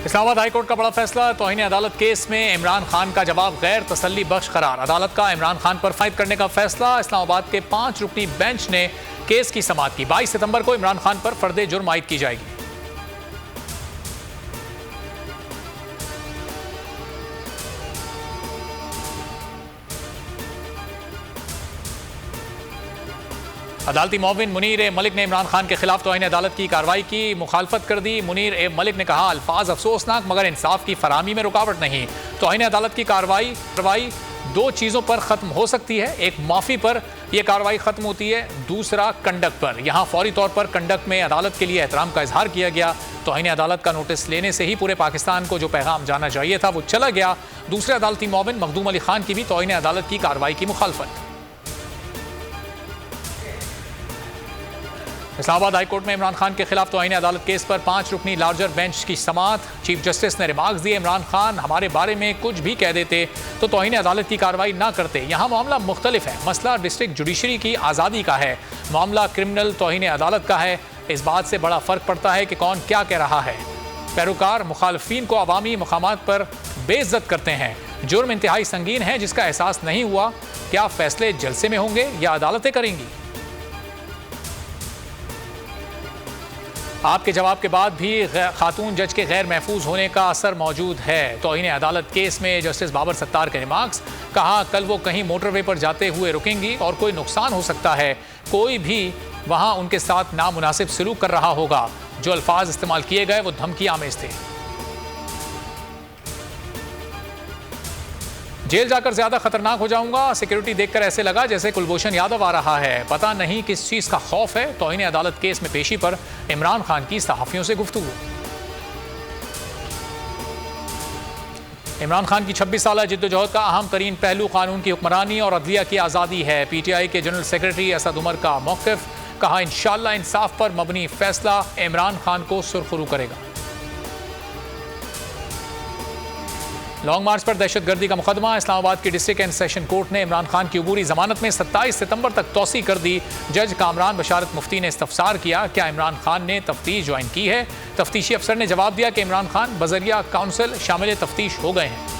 Islamabad high court का बड़ा फैसला। तौहीन अदालत केस में इमरान खान का जवाब गैर तसल्ली बख्श करार। अदालत का इमरान खान पर फाइट करने का फैसला। इस्लामाबाद के 5 रुकनी बेंच ने केस की समाअत की। 22 सितंबर को इमरान खान पर फर्दे जुर्म आयद की जाएगी। अदालती मुअव्विन मुनीर ए मलिक ने इमरान खान के खिलाफ तौहीन अदालत की कार्रवाई की मुखालफत कर दी। मुनीर ए मलिक ने कहा, अल्फाज अफसोसनाक मगर इंसाफ की फराहमी में रुकावट नहीं। तौहीन अदालत की कार्रवाई 2 चीज़ों पर ख़त्म हो सकती है। एक, माफ़ी पर यह कार्रवाई ख़त्म होती है। दूसरा, कंडक्ट पर। यहाँ फौरी तौर पर कंडक्ट में अदालत के लिए एहतराम का इजहार किया गया। तौहीन अदालत का नोटिस लेने से ही पूरे पाकिस्तान को जो पैगाम जाना चाहिए था वो चला गया। दूसरे अदालती मुअव्विन मखदूम अली खान की भी तौहीन अदालत की कार्रवाई की मुखालफत। इस्लामाबाद हाईकोर्ट में इमरान खान के खिलाफ तौहीन अदालत केस पर 5 रुकनी लार्जर बेंच की समाअत। चीफ जस्टिस ने रिमार्क्स दिए, इमरान खान हमारे बारे में कुछ भी कह देते तो तौहीन अदालत की कार्रवाई ना करते। यहाँ मामला मुख्तलिफ है। मसला डिस्ट्रिक्ट जुडिशरी की आज़ादी का है, मामला क्रिमिनल तौहीन अदालत का है। इस बात से बड़ा फ़र्क पड़ता है कि कौन क्या कह रहा है। पैरोकार मुखालफिन को अवामी मकामात पर बेइज्जत करते हैं। जुर्म इंतहाई संगीन है जिसका एहसास नहीं हुआ। क्या फैसले जलसे में होंगे या अदालतें करेंगी? आपके जवाब के बाद भी खातून जज के गैर महफूज होने का असर मौजूद है। तौहीन अदालत केस में जस्टिस बाबर सत्तार के रिमार्क्स। कहा, कल वो कहीं मोटरवे पर जाते हुए रुकेंगी और कोई नुकसान हो सकता है। कोई भी वहां उनके साथ नामुनासिब सलूक कर रहा होगा। जो अल्फाज इस्तेमाल किए गए वो धमकी आमेज थे। जेल जाकर ज्यादा खतरनाक हो जाऊंगा। सिक्योरिटी देखकर ऐसे लगा जैसे कुलभूषण यादव आ रहा है। पता नहीं किस चीज का खौफ है। तौहीन अदालत केस में पेशी पर इमरान खान की सहाफियों से गुफ्तगू। इमरान खान की 26 साल जिद्दोजहद का अहम तरीन पहलू कानून की हुक्मरानी और अदलिया की आज़ादी है। PTI के जनरल सेक्रेटरी असद उमर का मौक़िफ़। कहा, इंशाअल्लाह इंसाफ पर मबनी फैसला इमरान खान को सुरखरू करेगा। लॉन्ग मार्च पर दहशतगर्दी का मुकदमा। इस्लामाबाद की डिस्ट्रिक्ट एंड सेशन कोर्ट ने इमरान खान की अबूरी जमानत में 27 सितंबर तक तौसी कर दी। जज कामरान बशारत मुफ्ती ने इस्तफसार किया, क्या इमरान खान ने तफ्तीश ज्वाइन की है? तफ्तीशी अफसर ने जवाब दिया कि इमरान खान बजरिया काउंसिल शामिल तफ्तीश हो गए हैं।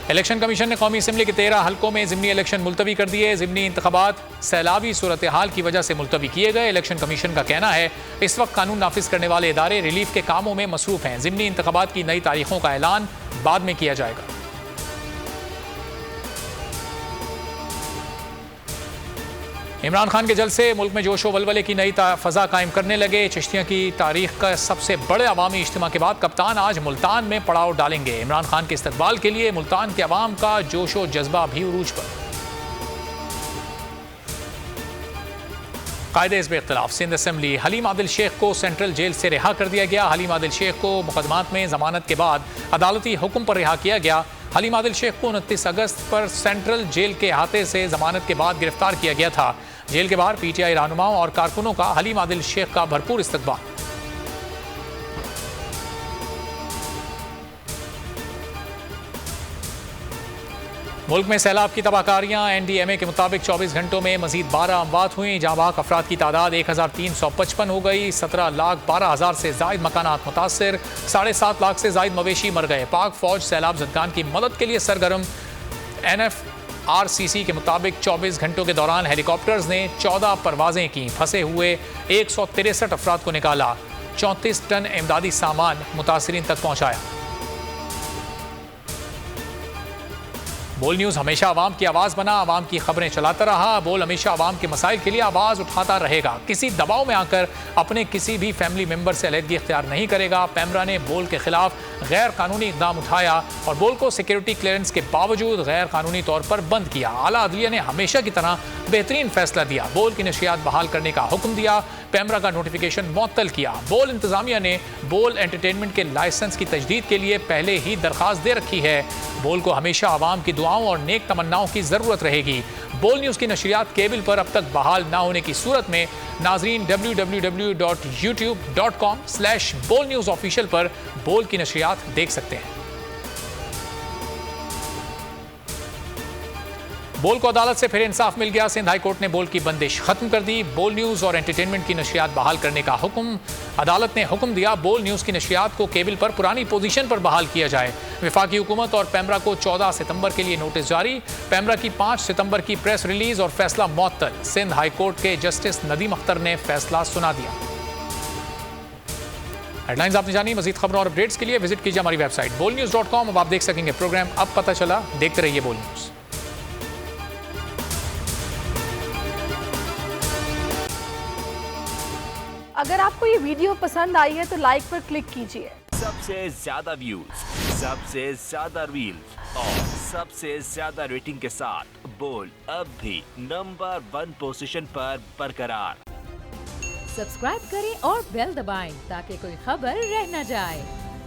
इलेक्शन कमीशन ने कौमी असम्बली के 13 हल्कों में ज़िमनी इलेक्शन मुलतवी कर दिए। ज़िमनी इंतखाबात सैलाबी सूरत हाल की वजह से मुलतवी किए गए। इलेक्शन कमीशन का कहना है इस वक्त कानून नाफिज करने वाले इदारे रिलीफ के कामों में मसरूफ हैं। ज़िमनी इंतखाबात की नई तारीखों का ऐलान बाद में किया जाएगा। इमरान खान के जलसे मुल्क में जोशो वलवले की नई फ़ज़ा कायम करने लगे। चिश्तियों की तारीख का सबसे बड़े अवामी इज्तिमा के बाद कप्तान आज मुल्तान में पड़ाव डालेंगे। इमरान खान के इस्तकबाल के लिए मुल्तान के अवाम का जोशो जज्बा भी उरूज पर। कायदे हिज़्ब इख्तिलाफ सिंध असम्बली। हलीम आदिल शेख को सेंट्रल जेल से रिहा कर दिया गया। हलीम आदिल शेख को मुकदमात में जमानत के बाद अदालती हुक्म पर रिहा किया गया। हलीम आदिल शेख को 29 अगस्त पर सेंट्रल जेल के अहाते से जमानत के बाद गिरफ्तार किया गया था। जेल के बाहर PTI रहनुमाओं और कारकुनों का हलीम आदिल शेख का भरपूर इस्तकबाल। मुल्क में सैलाब की तबाहकारियां। NDMA के मुताबिक 24 घंटों में मजीद 12 अमवात हुई। जहाँ बाक अफराद की तादाद 1355 हो गई। 17,12,000 से जायद मकानात मुतासर। 7.5 लाख से जायद मवेशी मर गए। पाक फौज सैलाब ज़दगान की मदद के लिए सरगर्म। NFRCC के मुताबिक 24 घंटों के दौरान हेलीकॉप्टर्स ने 14 परवाजें की। फंसे हुए 163 अफराद को निकाला। 34 टन इमदादी सामान मुतासरीन तक पहुँचाया। बोल न्यूज़ हमेशा आवाम की आवाज़ बना, आवाम की खबरें चलाता रहा। बोल हमेशा आवाम के मसाइल के लिए आवाज़ उठाता रहेगा। किसी दबाव में आकर अपने किसी भी फैमिली मेंबर से अलहदगी इख्तियार नहीं करेगा। पैमरा ने बोल के खिलाफ गैर कानूनी इकदाम उठाया और बोल को सिक्योरिटी क्लियरेंस के बावजूद गैर कानूनी तौर पर बंद किया। आला अदलिया ने हमेशा की तरह बेहतरीन फैसला दिया। बोल की नशियात बहाल करने का हुक्म दिया। पैमरा का नोटिफिकेशन मुअत्तल किया। बोल इंतजामिया ने बोल एंटरटेनमेंट के लाइसेंस की तजदीद के लिए पहले ही दरख्वास्त दे रखी है। बोल को हमेशा आवाम की दुआओं और नेक तमन्नाओं की ज़रूरत रहेगी। बोल न्यूज़ की नशरियात केबल पर अब तक बहाल ना होने की सूरत में नाजरीन www.youtube.com/बोल न्यूज़ ऑफिशियल पर बोल की नशरियात देख सकते हैं। बोल को अदालत से फिर इंसाफ मिल गया। सिंध हाई कोर्ट ने बोल की बंदिश खत्म कर दी। बोल न्यूज और एंटरटेनमेंट की नशरियात बहाल करने का हुक्म। अदालत ने हुक्म दिया बोल न्यूज की नशरियात को केबल पर पुरानी पोजीशन पर बहाल किया जाए। वफाकी हुकूमत और पैमरा को 14 सितंबर के लिए नोटिस जारी। पैमरा की 5 सितंबर की प्रेस रिलीज और फैसला मुअत्तल। सिंध हाई कोर्ट के जस्टिस नदीम अख्तर ने फैसला सुना दिया। हेडलाइंस आपने जानी। मजीद खबरों और अपडेट्स के लिए विजिट कीजिए हमारी वेबसाइट bolnews.com। अब आप देख सकेंगे प्रोग्राम अब पता चला। देखते रहिए बोल न्यूज। अगर आपको ये वीडियो पसंद आई है तो लाइक पर क्लिक कीजिए। सबसे ज्यादा व्यूज, सबसे ज्यादा रील्स और सबसे ज्यादा रेटिंग के साथ बोल अब भी नंबर 1 पोजीशन पर बरकरार। सब्सक्राइब करें और बेल दबाएं ताकि कोई खबर रह न जाए।